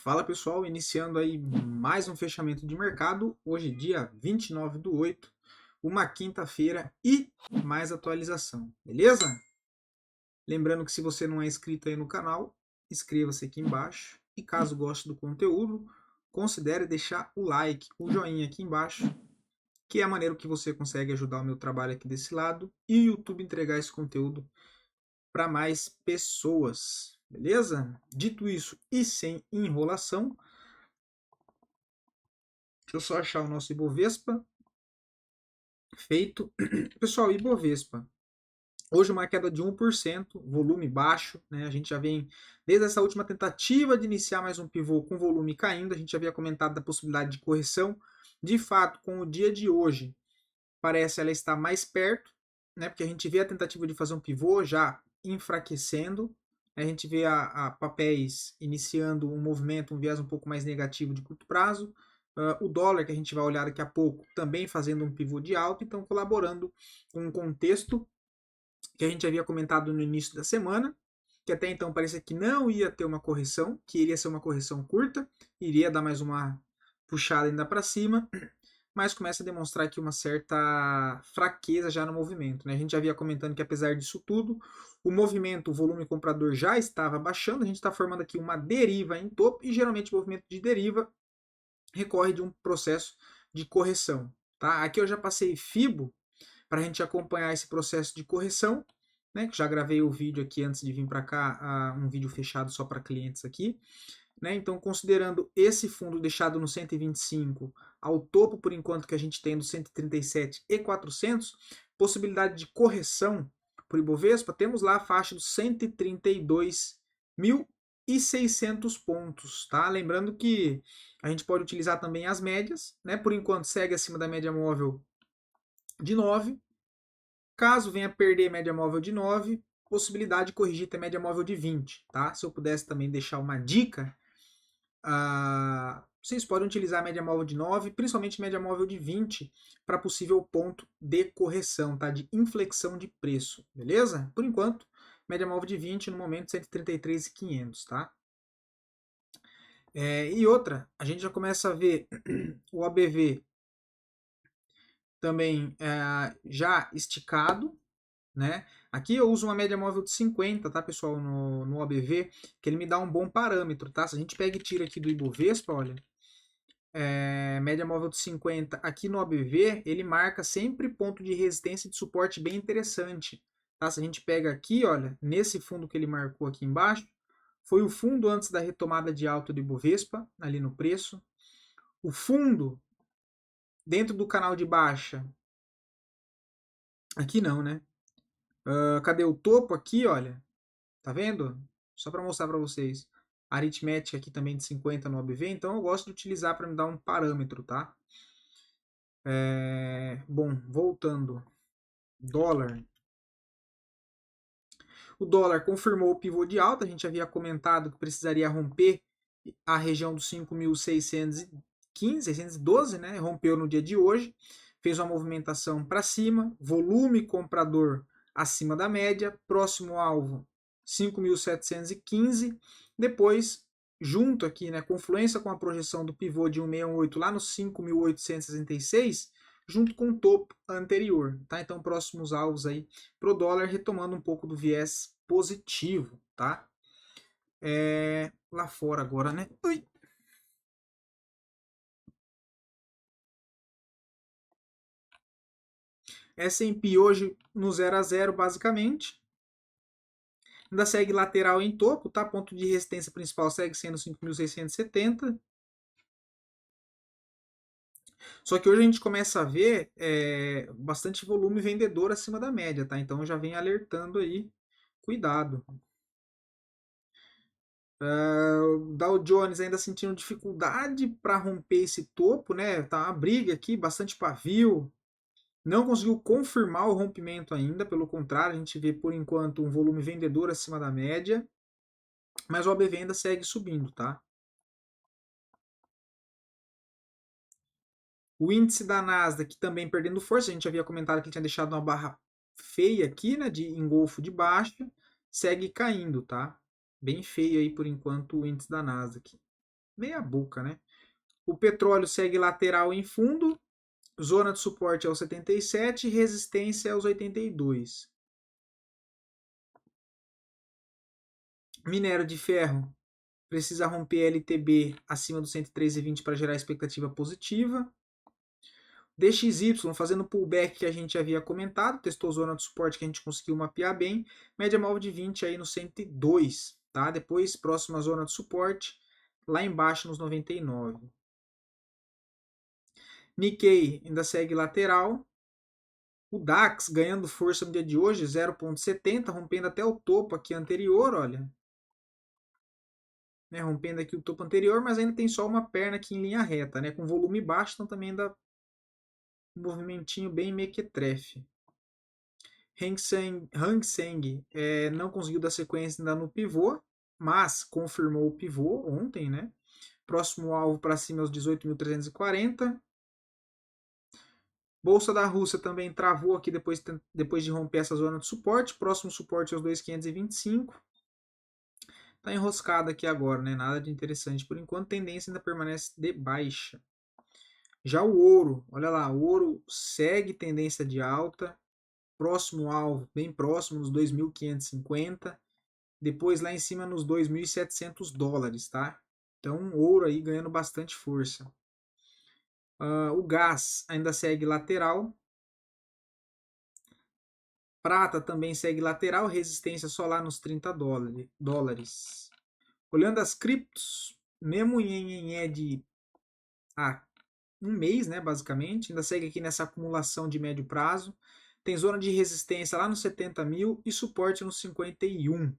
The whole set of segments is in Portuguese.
Fala pessoal, iniciando aí mais um fechamento de mercado, hoje dia 29/8, uma quinta-feira e mais atualização, beleza? Lembrando que se você não é inscrito aí no canal, inscreva-se aqui embaixo e caso goste do conteúdo, considere deixar o like, o joinha aqui embaixo, que é a maneira que você consegue ajudar o meu trabalho aqui desse lado e o YouTube entregar esse conteúdo para mais pessoas, beleza? Dito isso e sem enrolação, deixa eu só achar o nosso Ibovespa. Feito. Pessoal, Ibovespa. Hoje uma queda de 1%, volume baixo, né? A gente já vem, desde essa última tentativa de iniciar mais um pivô com volume caindo, a gente já havia comentado da possibilidade de correção. De fato, com o dia de hoje, parece ela estar mais perto, né? Porque a gente vê a tentativa de fazer um pivô já enfraquecendo, a gente vê a papéis iniciando um movimento, um viés um pouco mais negativo de curto prazo. O dólar, que a gente vai olhar daqui a pouco, também fazendo um pivô de alta, então colaborando com um contexto que a gente havia comentado no início da semana, que até então parecia que não ia ter uma correção, que iria ser uma correção curta, iria dar mais uma puxada ainda para cima, mas começa a demonstrar aqui uma certa fraqueza já no movimento, né? A gente já havia comentando que apesar disso tudo, o movimento, o volume comprador já estava baixando, a gente está formando aqui uma deriva em topo, e geralmente o movimento de deriva recorre de um processo de correção, tá? Aqui eu já passei FIBO para a gente acompanhar esse processo de correção, né? Já gravei o vídeo aqui antes de vir para cá, um vídeo fechado só para clientes aqui, né? Então, considerando esse fundo deixado no 125 ao topo por enquanto que a gente tem do 137.400, possibilidade de correção por Ibovespa, temos lá a faixa dos 132.600 pontos, tá? Lembrando que a gente pode utilizar também as médias, né? Por enquanto segue acima da média móvel de 9. Caso venha perder a média móvel de 9, possibilidade de corrigir até média móvel de 20, tá? Se eu pudesse também deixar uma dica, vocês podem utilizar a média móvel de 9, principalmente média móvel de 20, para possível ponto de correção, tá? De inflexão de preço, beleza? Por enquanto, média móvel de 20 no momento 133.500, tá? E outra, a gente já começa a ver o ABV também já esticado, né? Aqui eu uso uma média móvel de 50, tá, pessoal, no ABV, que ele me dá um bom parâmetro, tá? Se a gente pega e tira aqui do Ibovespa, olha, média móvel de 50 aqui no ABV, ele marca sempre ponto de resistência e de suporte bem interessante, tá? Se a gente pega aqui, olha, nesse fundo que ele marcou aqui embaixo, foi o fundo antes da retomada de alta do Ibovespa, ali no preço. O fundo dentro do canal de baixa, aqui não, né? Cadê o topo aqui, olha? Tá vendo? Só para mostrar para vocês. A aritmética aqui também de 50 no OBV, então eu gosto de utilizar para me dar um parâmetro, tá? Bom, voltando. Dólar. O dólar confirmou o pivô de alta, a gente havia comentado que precisaria romper a região dos 5.615, 612, né? Rompeu no dia de hoje, fez uma movimentação para cima, volume comprador acima da média, próximo alvo 5.715, depois junto aqui, né, confluência com a projeção do pivô de 168 lá nos 5.866, junto com o topo anterior, tá? Então próximos alvos aí pro dólar retomando um pouco do viés positivo, tá? Lá fora agora, né? Ui. S&P hoje no 0 a 0 basicamente. Ainda segue lateral em topo, tá? Ponto de resistência principal segue sendo 5.670. Só que hoje a gente começa a ver bastante volume vendedor acima da média, tá? Então já vem alertando aí, cuidado. O Dow Jones ainda sentindo dificuldade para romper esse topo, né? Tá uma briga aqui, bastante pavio. Não conseguiu confirmar o rompimento ainda, pelo contrário, a gente vê por enquanto um volume vendedor acima da média, mas o ABV ainda segue subindo, tá? O índice da Nasdaq também perdendo força, a gente havia comentado que ele tinha deixado uma barra feia aqui, né, de engolfo de baixa, segue caindo, tá? Bem feio aí por enquanto o índice da Nasdaq. meia boca, né? O petróleo segue lateral em fundo, zona de suporte é os 77, resistência é os 82. Minério de ferro precisa romper LTB acima dos 113,20 para gerar expectativa positiva. DXY fazendo pullback que a gente havia comentado, testou zona de suporte que a gente conseguiu mapear bem, média móvel de 20 aí no 102, tá? Depois próxima zona de suporte lá embaixo nos 99. Nikkei ainda segue lateral. O DAX ganhando força no dia de hoje, 0,70, rompendo até o topo aqui anterior, olha. Né, rompendo aqui o topo anterior, mas ainda tem só uma perna aqui em linha reta, né? Com volume baixo, então também ainda um movimentinho bem mequetrefe. Hang Seng não conseguiu dar sequência ainda no pivô, mas confirmou o pivô ontem, né? Próximo alvo para cima é os 18.340. Bolsa da Rússia também travou aqui depois de romper essa zona de suporte. Próximo suporte é os 2.525. Tá enroscado aqui agora, né? Nada de interessante por enquanto. Tendência ainda permanece de baixa. Já o ouro, olha lá, o ouro segue tendência de alta. Próximo alvo, bem próximo, nos 2.550. Depois lá em cima nos 2.700 dólares, tá? Então, ouro aí ganhando bastante força. O gás ainda segue lateral. Prata também segue lateral, resistência só lá nos 30 dólares. Olhando as criptos, mesmo em de um mês, né, basicamente, ainda segue aqui nessa acumulação de médio prazo. Tem zona de resistência lá nos 70 mil e suporte nos 51.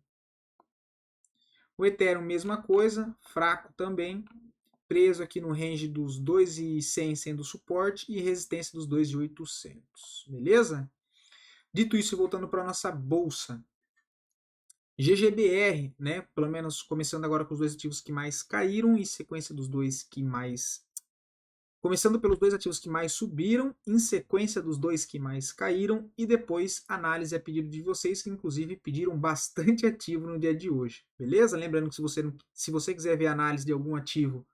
O Ethereum, mesma coisa, fraco também, preso aqui no range dos 2.100 sendo suporte e resistência dos 2.800. Beleza? Dito isso, voltando para a nossa bolsa. GGBR, né? Pelo menos começando agora com os dois ativos que mais caíram e sequência dos dois que mais. Começando pelos dois ativos que mais subiram, em sequência dos dois que mais caíram, e depois análise a pedido de vocês, que inclusive pediram bastante ativo no dia de hoje. Beleza? Lembrando que se você quiser ver análise de algum ativo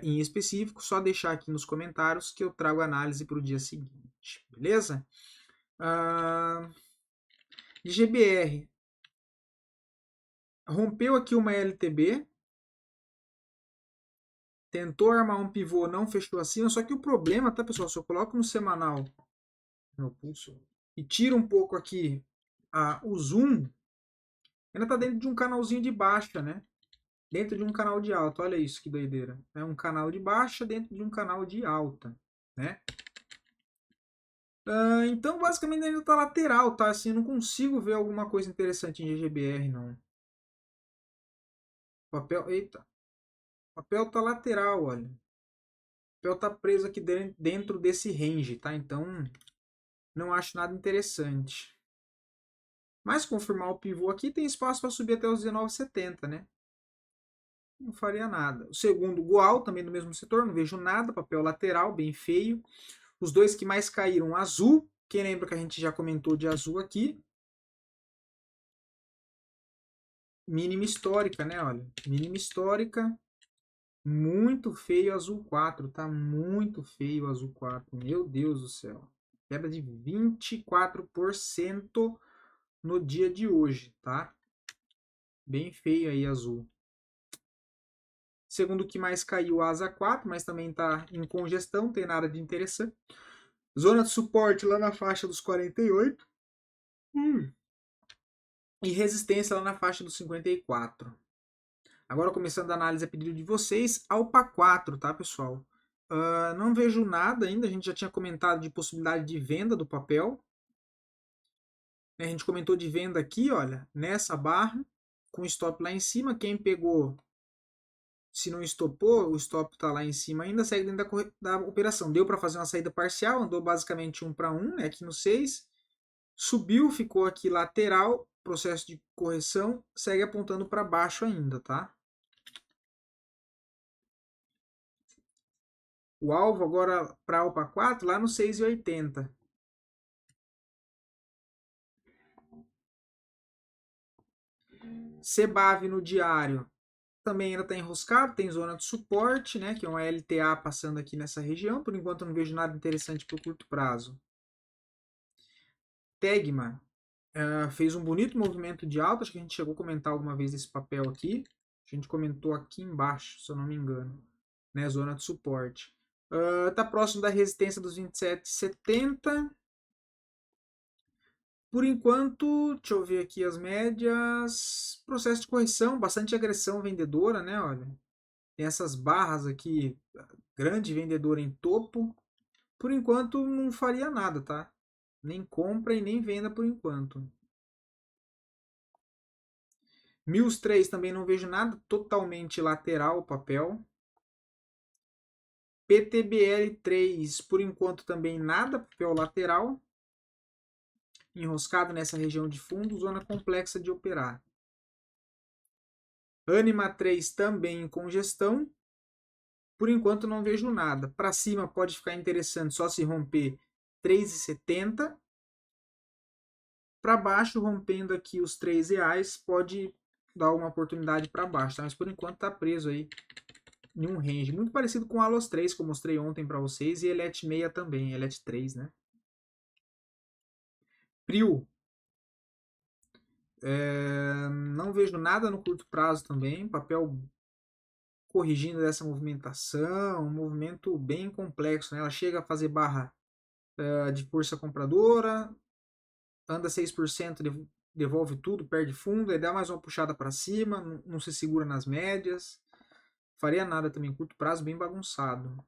em específico, só deixar aqui nos comentários que eu trago análise para o dia seguinte. Beleza? GBR rompeu aqui uma LTB, tentou armar um pivô, não fechou acima, só que o problema, tá, pessoal, se eu coloco no semanal meu pulso e tiro um pouco aqui o zoom, ainda tá dentro de um canalzinho de baixa, né? Dentro de um canal de alta, olha isso que doideira. É um canal de baixa dentro de um canal de alta, né? Então, basicamente, ainda tá lateral, tá? Assim, eu não consigo ver alguma coisa interessante em GGBR, não. Papel, eita. Papel tá lateral, olha. O papel tá preso aqui dentro desse range, tá? Então, não acho nada interessante. Mas confirmar o pivô aqui tem espaço para subir até os 19,70, né? Não faria nada. O segundo, Goal, também do mesmo setor, não vejo nada. Papel lateral, bem feio. Os dois que mais caíram, Azul. Quem lembra que a gente já comentou de Azul aqui? Mínima histórica, né? Olha, mínima histórica. Muito feio Azul 4, tá? Muito feio Azul 4. Meu Deus do céu. Queda de 24% no dia de hoje, tá? Bem feio aí Azul. Segundo o que mais caiu, Asa 4, mas também está em congestão, não tem nada de interessante. Zona de suporte lá na faixa dos 48. E resistência lá na faixa dos 54. Agora começando a análise a pedido de vocês, Alpa 4, tá, pessoal? Não vejo nada ainda, a gente já tinha comentado de possibilidade de venda do papel. A gente comentou de venda aqui, olha, nessa barra, com stop lá em cima. Quem pegou, se não estopou, o stop está lá em cima ainda, segue dentro da operação. Deu para fazer uma saída parcial, andou basicamente 1 para 1, né, aqui no 6. Subiu, ficou aqui lateral, processo de correção, segue apontando para baixo ainda, tá? O alvo agora para Alpa 4 lá no 6,80. Cebave no diário também ainda está enroscado, tem zona de suporte, né, que é uma LTA passando aqui nessa região. Por enquanto eu não vejo nada interessante para o curto prazo. Tegma fez um bonito movimento de alta, acho que a gente chegou a comentar alguma vez esse papel aqui. A gente comentou aqui embaixo, se eu não me engano, né, zona de suporte. Está próximo da resistência dos 27,70. Por enquanto, deixa eu ver aqui as médias. Processo de correção, bastante agressão vendedora, né? Olha, tem essas barras aqui, grande vendedora em topo. Por enquanto, não faria nada, tá? Nem compra e nem venda por enquanto. Mills 3 também não vejo nada, totalmente lateral o papel. PTBL 3, por enquanto também nada, papel lateral. Enroscado nessa região de fundo, zona complexa de operar. Anima 3 também em congestão. Por enquanto não vejo nada. Para cima pode ficar interessante só se romper 3,70. Para baixo, rompendo aqui os R$3, pode dar uma oportunidade para baixo, tá? Mas por enquanto está preso aí em um range muito parecido com o Alos 3 que eu mostrei ontem para vocês, e Elet 6 também, Elet 3, né? Prio. Não vejo nada no curto prazo também, papel corrigindo dessa movimentação, um movimento bem complexo, né? Ela chega a fazer barra de força compradora, anda 6%, devolve tudo, perde fundo, aí dá mais uma puxada para cima, não se segura nas médias. Faria nada também, curto prazo, bem bagunçado.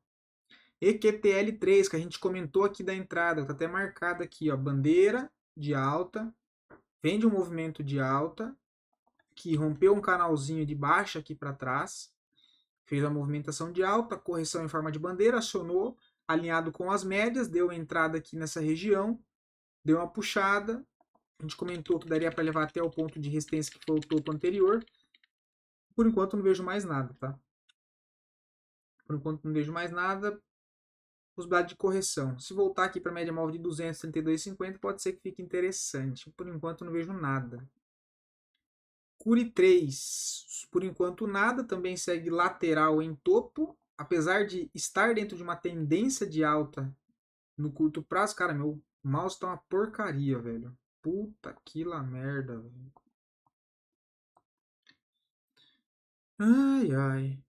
EQTL3, que a gente comentou aqui da entrada, tá até marcado aqui, ó, bandeira de alta, vende um movimento de alta, que rompeu um canalzinho de baixa aqui para trás, fez a movimentação de alta, correção em forma de bandeira, acionou, alinhado com as médias, deu entrada aqui nessa região, deu uma puxada, a gente comentou que daria para levar até o ponto de resistência que foi o topo anterior. Por enquanto não vejo mais nada, tá? Por enquanto não vejo mais nada. Possibilidade de correção. Se voltar aqui para a média móvel de 232,50, pode ser que fique interessante. Por enquanto não vejo nada. Curi 3, por enquanto nada, também segue lateral em topo. Apesar de estar dentro de uma tendência de alta no curto prazo, cara, meu mouse tá uma porcaria, velho. Puta que la merda, velho. Ai, ai.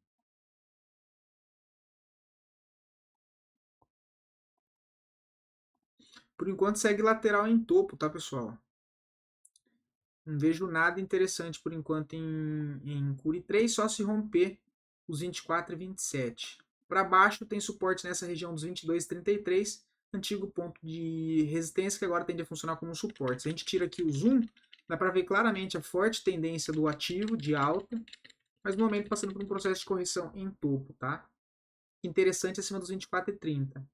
Por enquanto segue lateral em topo, tá, pessoal? Não vejo nada interessante por enquanto em Curi 3, só se romper os 24 e 27. Para baixo tem suporte nessa região dos 22 e 33, antigo ponto de resistência que agora tende a funcionar como suporte. Se a gente tira aqui o zoom, dá para ver claramente a forte tendência do ativo de alta, mas no momento passando por um processo de correção em topo, tá? Interessante acima dos 24 e 30.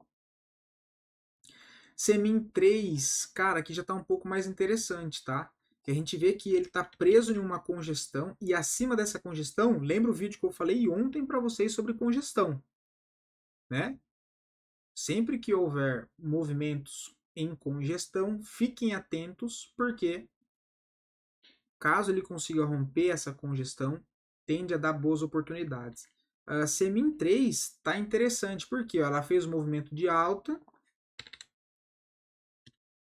Semin 3, cara, aqui já está um pouco mais interessante, tá? Que a gente vê que ele está preso em uma congestão e acima dessa congestão, lembra o vídeo que eu falei ontem para vocês sobre congestão, né? Sempre que houver movimentos em congestão, fiquem atentos, porque caso ele consiga romper essa congestão, tende a dar boas oportunidades. A Semin 3 está interessante, porque ela fez o movimento de alta,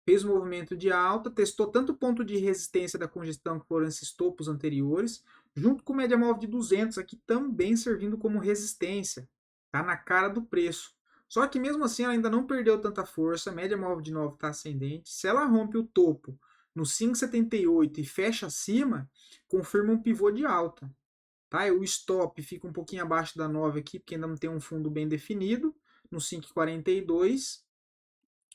fez um movimento de alta, testou tanto o ponto de resistência da congestão, que foram esses topos anteriores, junto com média móvel de 200, aqui também servindo como resistência. Tá na cara do preço. Só que mesmo assim ela ainda não perdeu tanta força, a média móvel de 9 está ascendente. Se ela rompe o topo no 5,78 e fecha acima, confirma um pivô de alta. Tá? O stop fica um pouquinho abaixo da 9 aqui, porque ainda não tem um fundo bem definido, no 5,42.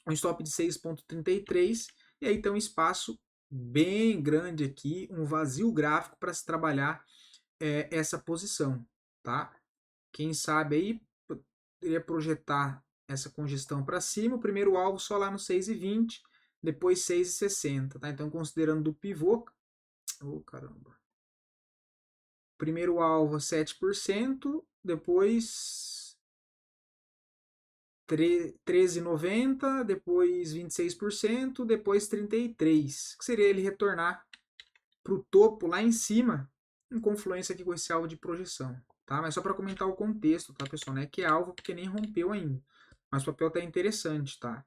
Um stop de 6,33 e aí tem um espaço bem grande aqui, um vazio gráfico para se trabalhar essa posição, tá? Quem sabe aí poderia projetar essa congestão para cima, o primeiro alvo só lá no 6,20, depois 6,60, tá? Então considerando do pivô, caramba. Primeiro alvo 7%, depois 13,90, depois 26%, depois 33%, que seria ele retornar para o topo lá em cima em confluência aqui com esse alvo de projeção, tá? Mas só para comentar o contexto, tá, pessoal? Não é que é alvo porque nem rompeu ainda, mas o papel tá interessante, tá?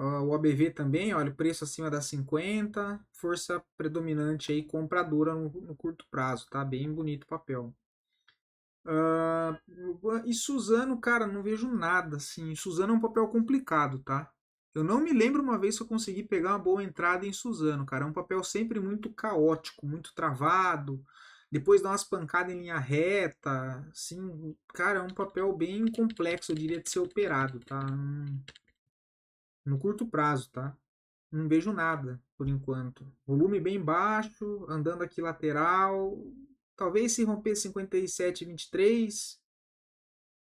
O ABV também, olha, o preço acima das 50, força predominante aí compradora no curto prazo, tá? Bem bonito o papel. E Suzano, cara, não vejo nada assim. Suzano é um papel complicado, tá? Eu não me lembro uma vez que eu consegui pegar uma boa entrada em Suzano, cara. É um papel sempre muito caótico, muito travado. Depois dá umas pancadas em linha reta. Assim, cara, é um papel bem complexo, eu diria, de ser operado, tá? No curto prazo, tá? Não vejo nada por enquanto. Volume bem baixo, andando aqui lateral. Talvez se romper 57,23,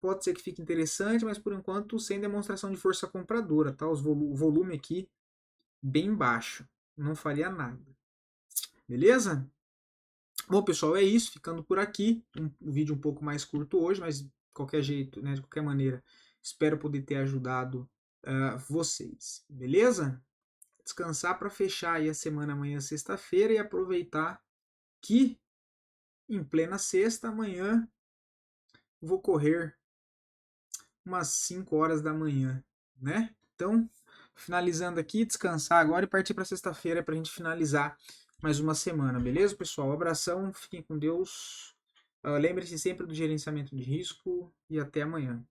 pode ser que fique interessante, mas por enquanto sem demonstração de força compradora, tá? O volume aqui bem baixo. Não faria nada. Beleza? Bom, pessoal, é isso. Ficando por aqui. Um vídeo um pouco mais curto hoje, mas de qualquer jeito, né? De qualquer maneira, espero poder ter ajudado vocês. Beleza? Descansar para fechar aí a semana amanhã, sexta-feira, e aproveitar que em plena sexta, amanhã, vou correr umas 5 horas da manhã, né? Então, finalizando aqui, descansar agora e partir para sexta-feira para a gente finalizar mais uma semana, beleza, pessoal? Abração, fiquem com Deus. Lembre-se sempre do gerenciamento de risco e até amanhã.